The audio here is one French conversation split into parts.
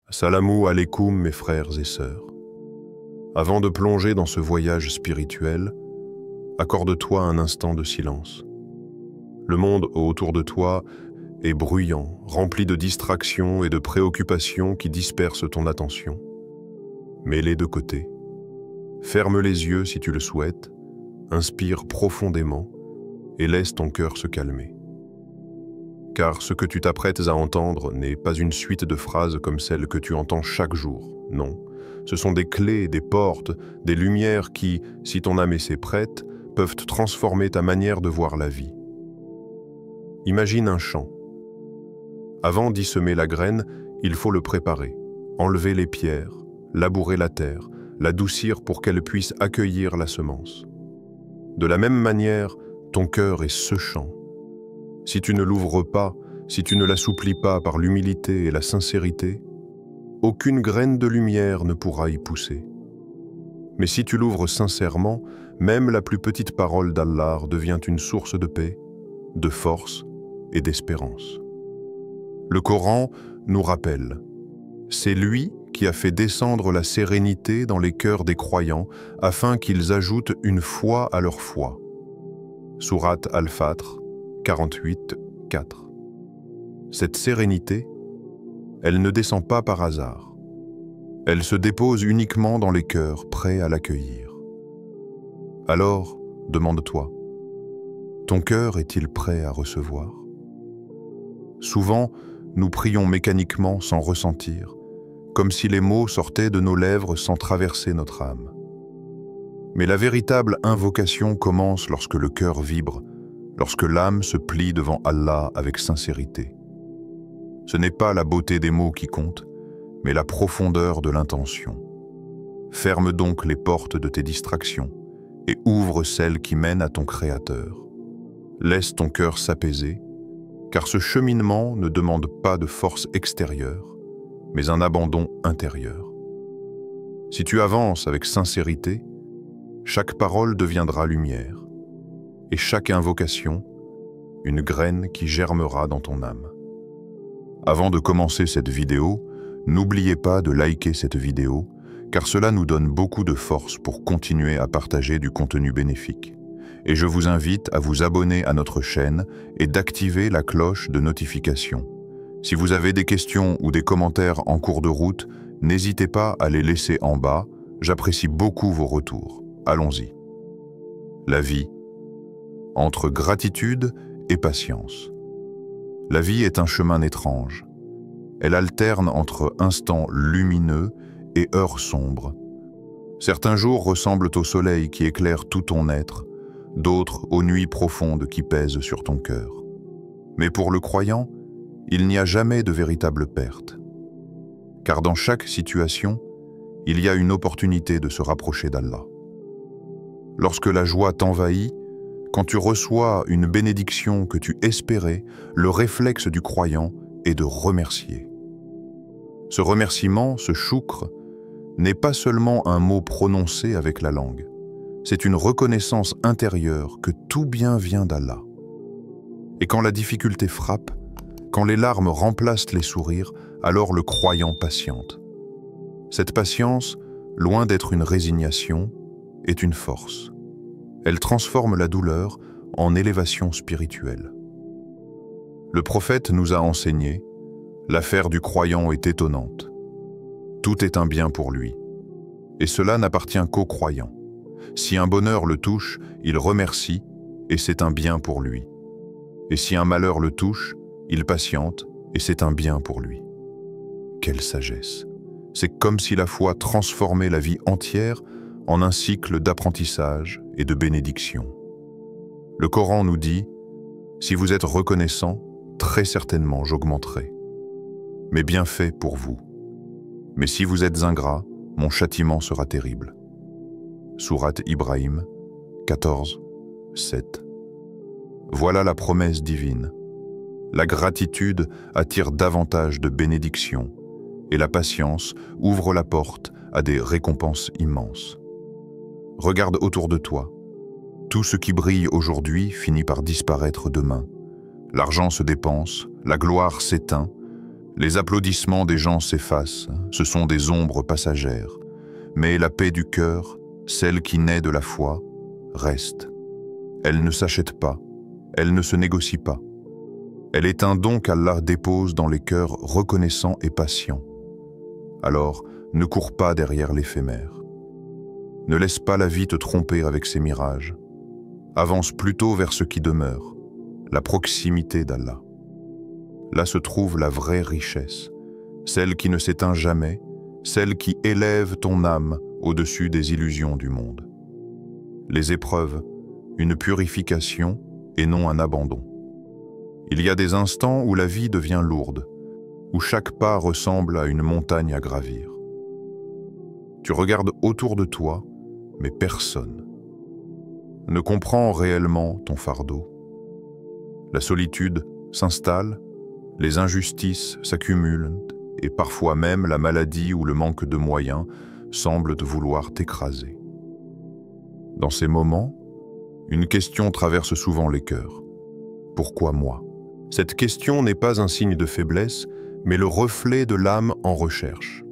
Salamou alaikum mes frères et sœurs. Avant de plonger dans ce voyage spirituel, accorde-toi un instant de silence. Le monde autour de toi est bruyant, rempli de distractions et de préoccupations qui dispersent ton attention. Mets-les de côté. Ferme les yeux si tu le souhaites, inspire profondément et laisse ton cœur se calmer. Car ce que tu t'apprêtes à entendre n'est pas une suite de phrases comme celles que tu entends chaque jour, non. Ce sont des clés, des portes, des lumières qui, si ton âme s'est prête, peuvent transformer ta manière de voir la vie. Imagine un champ. Avant d'y semer la graine, il faut le préparer, enlever les pierres, labourer la terre, l'adoucir pour qu'elle puisse accueillir la semence. De la même manière, ton cœur est ce champ. Si tu ne l'ouvres pas, si tu ne l'assouplis pas par l'humilité et la sincérité, aucune graine de lumière ne pourra y pousser. Mais si tu l'ouvres sincèrement, même la plus petite parole d'Allah devient une source de paix, de force et d'espérance. Le Coran nous rappelle, c'est lui qui a fait descendre la sérénité dans les cœurs des croyants afin qu'ils ajoutent une foi à leur foi. Sourate Al-Fatr 48, 4. Cette sérénité, elle ne descend pas par hasard. Elle se dépose uniquement dans les cœurs prêts à l'accueillir. Alors, demande-toi, ton cœur est-il prêt à recevoir? Souvent, nous prions mécaniquement sans ressentir, comme si les mots sortaient de nos lèvres sans traverser notre âme. Mais la véritable invocation commence lorsque le cœur vibre, lorsque l'âme se plie devant Allah avec sincérité. Ce n'est pas la beauté des mots qui compte, mais la profondeur de l'intention. Ferme donc les portes de tes distractions et ouvre celles qui mènent à ton Créateur. Laisse ton cœur s'apaiser, car ce cheminement ne demande pas de force extérieure, mais un abandon intérieur. Si tu avances avec sincérité, chaque parole deviendra lumière, et chaque invocation, une graine qui germera dans ton âme. Avant de commencer cette vidéo, n'oubliez pas de liker cette vidéo, car cela nous donne beaucoup de force pour continuer à partager du contenu bénéfique. Et je vous invite à vous abonner à notre chaîne et d'activer la cloche de notification. Si vous avez des questions ou des commentaires en cours de route, n'hésitez pas à les laisser en bas, j'apprécie beaucoup vos retours. Allons-y. La vie, entre gratitude et patience. La vie est un chemin étrange. Elle alterne entre instants lumineux et heures sombres. Certains jours ressemblent au soleil qui éclaire tout ton être, d'autres aux nuits profondes qui pèsent sur ton cœur. Mais pour le croyant, il n'y a jamais de véritable perte. Car dans chaque situation, il y a une opportunité de se rapprocher d'Allah. Lorsque la joie t'envahit, quand tu reçois une bénédiction que tu espérais, le réflexe du croyant est de remercier. Ce remerciement, ce choukr, n'est pas seulement un mot prononcé avec la langue. C'est une reconnaissance intérieure que tout bien vient d'Allah. Et quand la difficulté frappe, quand les larmes remplacent les sourires, alors le croyant patiente. Cette patience, loin d'être une résignation, est une force. Elle transforme la douleur en élévation spirituelle. Le prophète nous a enseigné, l'affaire du croyant est étonnante. Tout est un bien pour lui. Et cela n'appartient qu'au croyant. Si un bonheur le touche, il remercie et c'est un bien pour lui. Et si un malheur le touche, il patiente et c'est un bien pour lui. Quelle sagesse! C'est comme si la foi transformait la vie entière en un cycle d'apprentissage et de bénédiction. Le Coran nous dit, si vous êtes reconnaissant, très certainement j'augmenterai. Mes bienfaits pour vous. Mais si vous êtes ingrat, mon châtiment sera terrible. Sourate Ibrahim 14, 7. Voilà la promesse divine. La gratitude attire davantage de bénédictions et la patience ouvre la porte à des récompenses immenses. Regarde autour de toi. Tout ce qui brille aujourd'hui finit par disparaître demain. L'argent se dépense, la gloire s'éteint, Les applaudissements des gens s'effacent, ce sont des ombres passagères. Mais la paix du cœur, celle qui naît de la foi, reste. Elle ne s'achète pas, elle ne se négocie pas. Elle est un don qu'Allah dépose dans les cœurs reconnaissants et patients. Alors, ne cours pas derrière l'éphémère. Ne laisse pas la vie te tromper avec ses mirages. Avance plutôt vers ce qui demeure, la proximité d'Allah. Là se trouve la vraie richesse, celle qui ne s'éteint jamais, celle qui élève ton âme au-dessus des illusions du monde. Les épreuves, une purification et non un abandon. Il y a des instants où la vie devient lourde, où chaque pas ressemble à une montagne à gravir. Tu regardes autour de toi, mais personne ne comprend réellement ton fardeau. La solitude s'installe, les injustices s'accumulent et parfois même la maladie ou le manque de moyens semblent te vouloir t'écraser. Dans ces moments, une question traverse souvent les cœurs. Pourquoi moi? Cette question n'est pas un signe de faiblesse, mais le reflet de l'âme en recherche.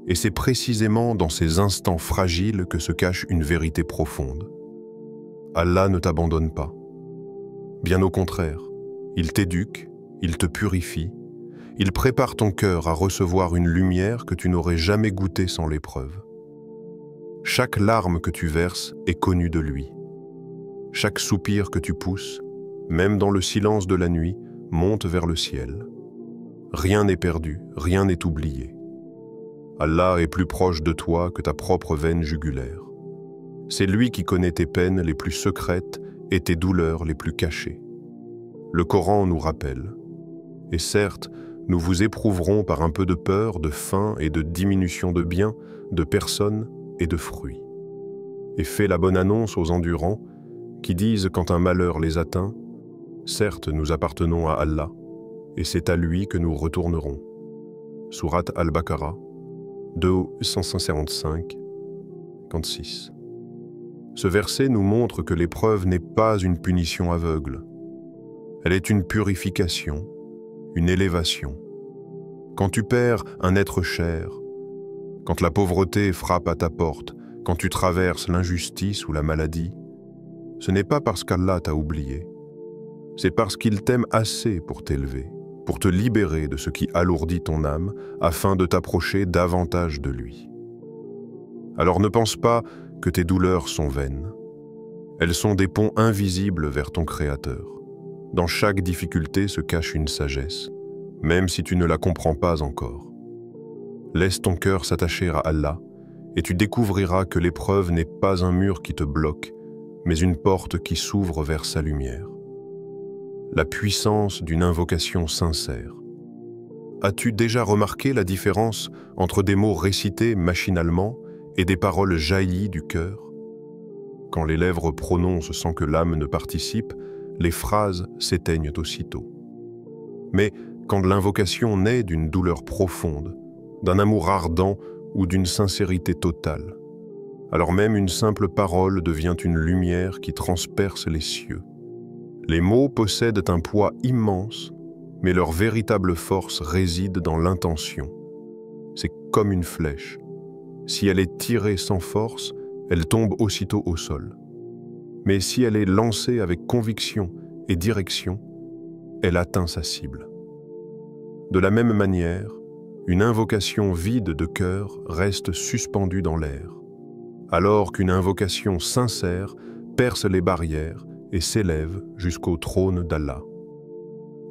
Et c'est précisément dans ces instants fragiles que se cache une vérité profonde. Allah ne t'abandonne pas. Bien au contraire, il t'éduque, il te purifie, il prépare ton cœur à recevoir une lumière que tu n'aurais jamais goûtée sans l'épreuve. Chaque larme que tu verses est connue de lui. Chaque soupir que tu pousses, même dans le silence de la nuit, monte vers le ciel. Rien n'est perdu, rien n'est oublié. Allah est plus proche de toi que ta propre veine jugulaire. C'est lui qui connaît tes peines les plus secrètes et tes douleurs les plus cachées. Le Coran nous rappelle. Et certes, nous vous éprouverons par un peu de peur, de faim et de diminution de biens, de personnes et de fruits. Et fais la bonne annonce aux endurants qui disent quand un malheur les atteint, certes nous appartenons à Allah, et c'est à lui que nous retournerons. Sourate Al-Baqarah, 255-56. Ce verset nous montre que l'épreuve n'est pas une punition aveugle. Elle est une purification, une élévation. Quand tu perds un être cher, quand la pauvreté frappe à ta porte, quand tu traverses l'injustice ou la maladie, ce n'est pas parce qu'Allah t'a oublié, c'est parce qu'il t'aime assez pour t'élever, pour te libérer de ce qui alourdit ton âme, afin de t'approcher davantage de lui. Alors ne pense pas que tes douleurs sont vaines. Elles sont des ponts invisibles vers ton Créateur. Dans chaque difficulté se cache une sagesse, même si tu ne la comprends pas encore. Laisse ton cœur s'attacher à Allah, et tu découvriras que l'épreuve n'est pas un mur qui te bloque, mais une porte qui s'ouvre vers sa lumière. La puissance d'une invocation sincère. As-tu déjà remarqué la différence entre des mots récités machinalement et des paroles jaillies du cœur? Quand les lèvres prononcent sans que l'âme ne participe, les phrases s'éteignent aussitôt. Mais quand l'invocation naît d'une douleur profonde, d'un amour ardent ou d'une sincérité totale, alors même une simple parole devient une lumière qui transperce les cieux. Les mots possèdent un poids immense, mais leur véritable force réside dans l'intention. C'est comme une flèche. Si elle est tirée sans force, elle tombe aussitôt au sol. Mais si elle est lancée avec conviction et direction, elle atteint sa cible. De la même manière, une invocation vide de cœur reste suspendue dans l'air, alors qu'une invocation sincère perce les barrières et s'élève jusqu'au trône d'Allah.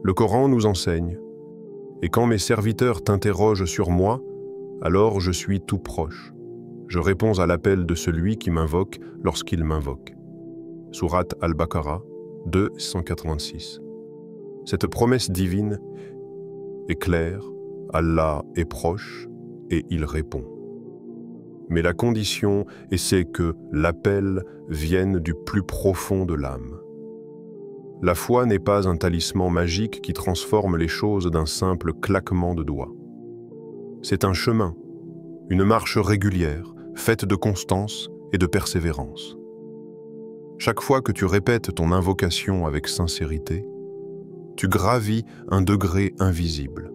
Le Coran nous enseigne « Et quand mes serviteurs t'interrogent sur moi, alors je suis tout proche. Je réponds à l'appel de celui qui m'invoque lorsqu'il m'invoque. » Sourate Al-Baqarah 286. Cette promesse divine est claire, Allah est proche et il répond. Mais la condition c'est que l'appel vienne du plus profond de l'âme. La foi n'est pas un talisman magique qui transforme les choses d'un simple claquement de doigts. C'est un chemin, une marche régulière, faite de constance et de persévérance. Chaque fois que tu répètes ton invocation avec sincérité, tu gravis un degré invisible.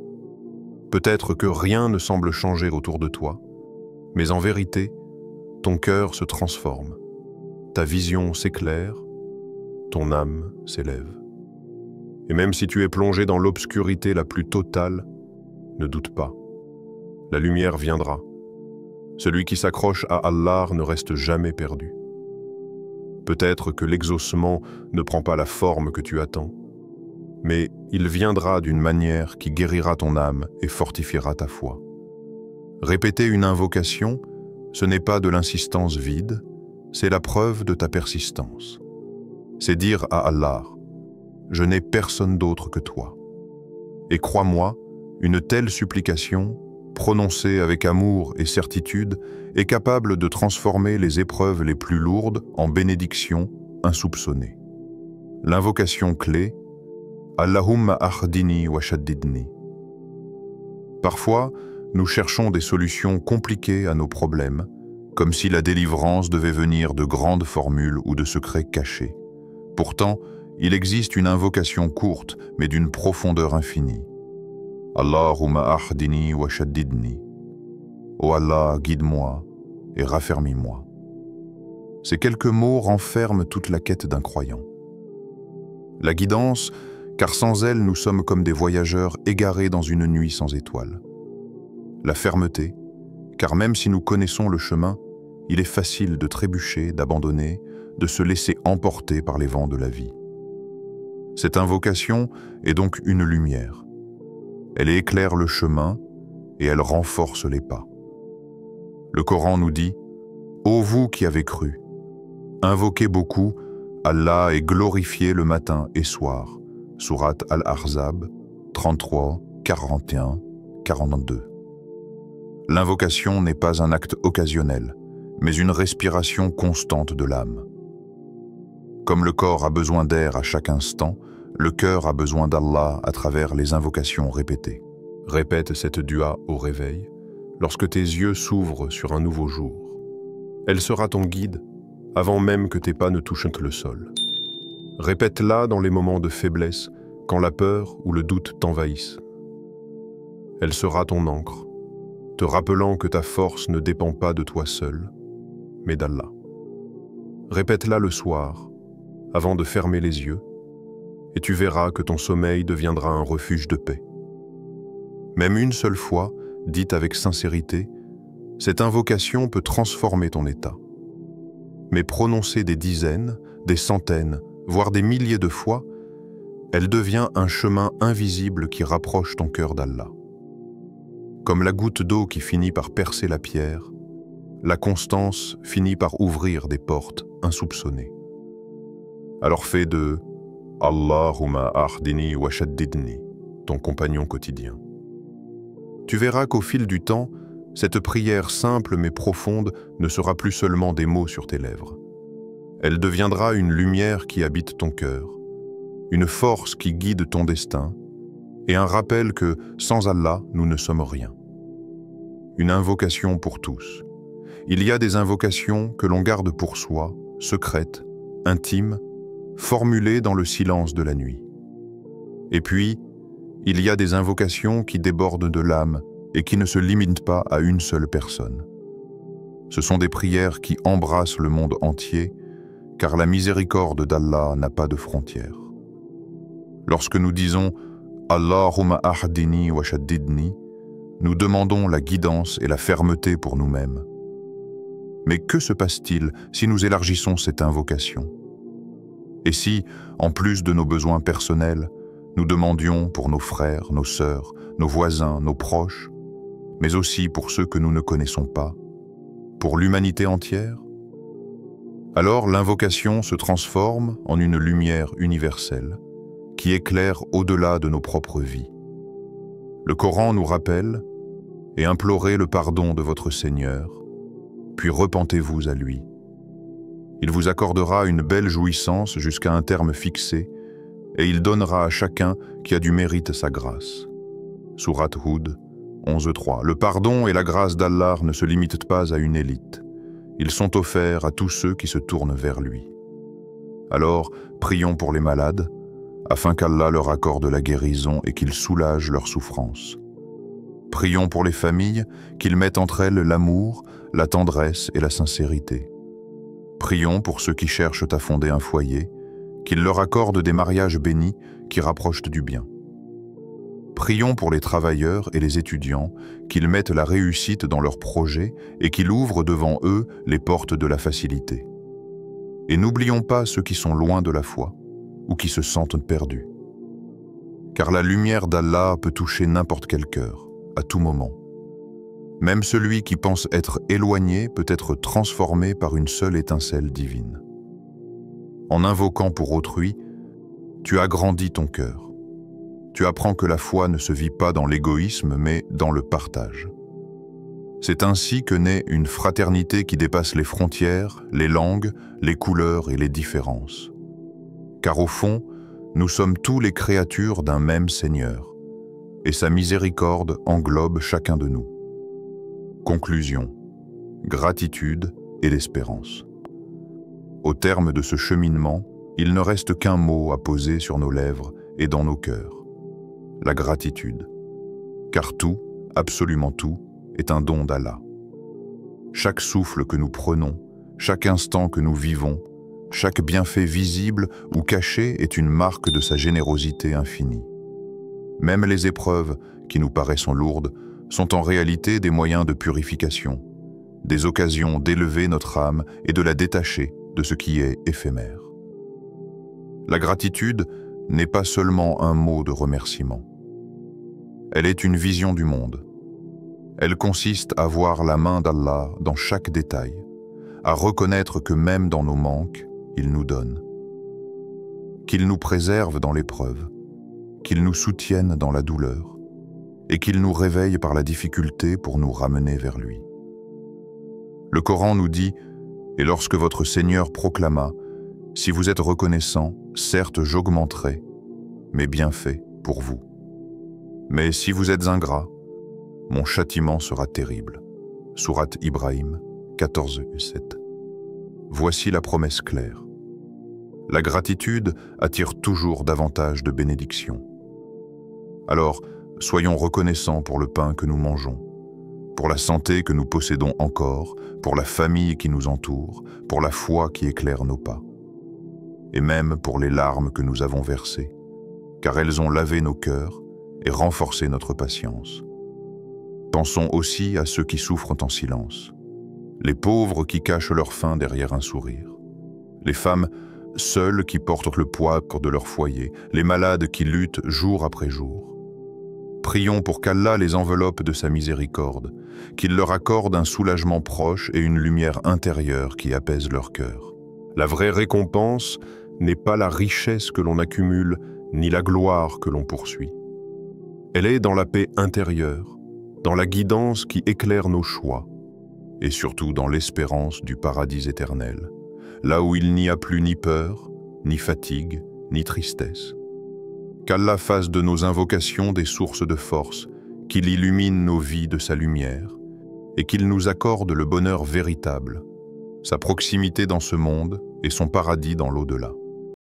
Peut-être que rien ne semble changer autour de toi, mais en vérité, ton cœur se transforme, ta vision s'éclaire, ton âme s'élève. Et même si tu es plongé dans l'obscurité la plus totale, ne doute pas, la lumière viendra. Celui qui s'accroche à Allah ne reste jamais perdu. Peut-être que l'exaucement ne prend pas la forme que tu attends, mais il viendra d'une manière qui guérira ton âme et fortifiera ta foi. Répéter une invocation, ce n'est pas de l'insistance vide, c'est la preuve de ta persistance. C'est dire à Allah, « Je n'ai personne d'autre que toi ». Et crois-moi, une telle supplication, prononcée avec amour et certitude, est capable de transformer les épreuves les plus lourdes en bénédictions insoupçonnées. L'invocation clé, « Allahumma ahdini wa shaddidni ». Parfois, nous cherchons des solutions compliquées à nos problèmes, comme si la délivrance devait venir de grandes formules ou de secrets cachés. Pourtant, il existe une invocation courte, mais d'une profondeur infinie. Allahumma ahdini wa shaddidni. Ô Allah, guide-moi et raffermis-moi. Ces quelques mots renferment toute la quête d'un croyant. La guidance, car sans elle, nous sommes comme des voyageurs égarés dans une nuit sans étoiles. La fermeté, car même si nous connaissons le chemin, il est facile de trébucher, d'abandonner, de se laisser emporter par les vents de la vie. Cette invocation est donc une lumière. Elle éclaire le chemin et elle renforce les pas. Le Coran nous dit « Ô vous qui avez cru, invoquez beaucoup Allah et glorifiez le matin et soir » Sourate Al-Ahzab 33, 41, 42. L'invocation n'est pas un acte occasionnel, mais une respiration constante de l'âme. Comme le corps a besoin d'air à chaque instant, le cœur a besoin d'Allah à travers les invocations répétées. Répète cette dua au réveil, lorsque tes yeux s'ouvrent sur un nouveau jour. Elle sera ton guide avant même que tes pas ne touchent le sol. Répète-la dans les moments de faiblesse, quand la peur ou le doute t'envahissent. Elle sera ton encre, te rappelant que ta force ne dépend pas de toi seul, mais d'Allah. Répète-la le soir, avant de fermer les yeux, et tu verras que ton sommeil deviendra un refuge de paix. Même une seule fois, dite avec sincérité, cette invocation peut transformer ton état. Mais prononcée des dizaines, des centaines, voire des milliers de fois, elle devient un chemin invisible qui rapproche ton cœur d'Allah. Comme la goutte d'eau qui finit par percer la pierre, la constance finit par ouvrir des portes insoupçonnées. Alors fais de Allahumma ahdini wa shaddidni ton compagnon quotidien. Tu verras qu'au fil du temps, cette prière simple mais profonde ne sera plus seulement des mots sur tes lèvres. Elle deviendra une lumière qui habite ton cœur, une force qui guide ton destin, et un rappel que, sans Allah, nous ne sommes rien. Une invocation pour tous. Il y a des invocations que l'on garde pour soi, secrètes, intimes, formulées dans le silence de la nuit. Et puis, il y a des invocations qui débordent de l'âme et qui ne se limitent pas à une seule personne. Ce sont des prières qui embrassent le monde entier, car la miséricorde d'Allah n'a pas de frontières. Lorsque nous disons « Allahumma ahdini wa shaddidni », nous demandons la guidance et la fermeté pour nous-mêmes. Mais que se passe-t-il si nous élargissons cette invocation? Et si, en plus de nos besoins personnels, nous demandions pour nos frères, nos sœurs, nos voisins, nos proches, mais aussi pour ceux que nous ne connaissons pas, pour l'humanité entière? Alors l'invocation se transforme en une lumière universelle qui éclaire au-delà de nos propres vies. Le Coran nous rappelle « Et implorez le pardon de votre Seigneur, puis repentez-vous à lui. Il vous accordera une belle jouissance jusqu'à un terme fixé, et il donnera à chacun qui a du mérite sa grâce. » Sourate Hud 11.3. Le pardon et la grâce d'Allah ne se limitent pas à une élite. Ils sont offerts à tous ceux qui se tournent vers lui. Alors, prions pour les malades, afin qu'Allah leur accorde la guérison et qu'il soulage leurs souffrances. Prions pour les familles, qu'ils mettent entre elles l'amour, la tendresse et la sincérité. Prions pour ceux qui cherchent à fonder un foyer, qu'ils leur accordent des mariages bénis qui rapprochent du bien. Prions pour les travailleurs et les étudiants, qu'ils mettent la réussite dans leurs projets et qu'ils ouvrent devant eux les portes de la facilité. Et n'oublions pas ceux qui sont loin de la foi ou qui se sentent perdus. Car la lumière d'Allah peut toucher n'importe quel cœur, à tout moment. Même celui qui pense être éloigné peut être transformé par une seule étincelle divine. En invoquant pour autrui, tu agrandis ton cœur. Tu apprends que la foi ne se vit pas dans l'égoïsme, mais dans le partage. C'est ainsi que naît une fraternité qui dépasse les frontières, les langues, les couleurs et les différences. Car au fond, nous sommes tous les créatures d'un même Seigneur, et sa miséricorde englobe chacun de nous. Conclusion, gratitude et l'espérance. Au terme de ce cheminement, il ne reste qu'un mot à poser sur nos lèvres et dans nos cœurs. La gratitude. Car tout, absolument tout, est un don d'Allah. Chaque souffle que nous prenons, chaque instant que nous vivons, chaque bienfait visible ou caché est une marque de sa générosité infinie. Même les épreuves, qui nous paraissent lourdes, sont en réalité des moyens de purification, des occasions d'élever notre âme et de la détacher de ce qui est éphémère. La gratitude n'est pas seulement un mot de remerciement. Elle est une vision du monde. Elle consiste à voir la main d'Allah dans chaque détail, à reconnaître que même dans nos manques, il nous donne. Qu'il nous préserve dans l'épreuve, qu'il nous soutienne dans la douleur, et qu'il nous réveille par la difficulté pour nous ramener vers lui. Le Coran nous dit « Et lorsque votre Seigneur proclama, si vous êtes reconnaissant, certes j'augmenterai mes bienfaits pour vous. Mais si vous êtes ingrat, mon châtiment sera terrible. » Sourate Ibrahim 14:7. Voici la promesse claire. La gratitude attire toujours davantage de bénédictions. Alors, soyons reconnaissants pour le pain que nous mangeons, pour la santé que nous possédons encore, pour la famille qui nous entoure, pour la foi qui éclaire nos pas, et même pour les larmes que nous avons versées, car elles ont lavé nos cœurs et renforcé notre patience. Pensons aussi à ceux qui souffrent en silence, les pauvres qui cachent leur faim derrière un sourire, les femmes seules qui portent le poids de leur foyer, les malades qui luttent jour après jour. Prions pour qu'Allah les enveloppe de sa miséricorde, qu'il leur accorde un soulagement proche et une lumière intérieure qui apaise leur cœur. La vraie récompense n'est pas la richesse que l'on accumule, ni la gloire que l'on poursuit. Elle est dans la paix intérieure, dans la guidance qui éclaire nos choix, et surtout dans l'espérance du paradis éternel, là où il n'y a plus ni peur, ni fatigue, ni tristesse. Qu'Allah fasse de nos invocations des sources de force, qu'il illumine nos vies de sa lumière, et qu'il nous accorde le bonheur véritable, sa proximité dans ce monde et son paradis dans l'au-delà.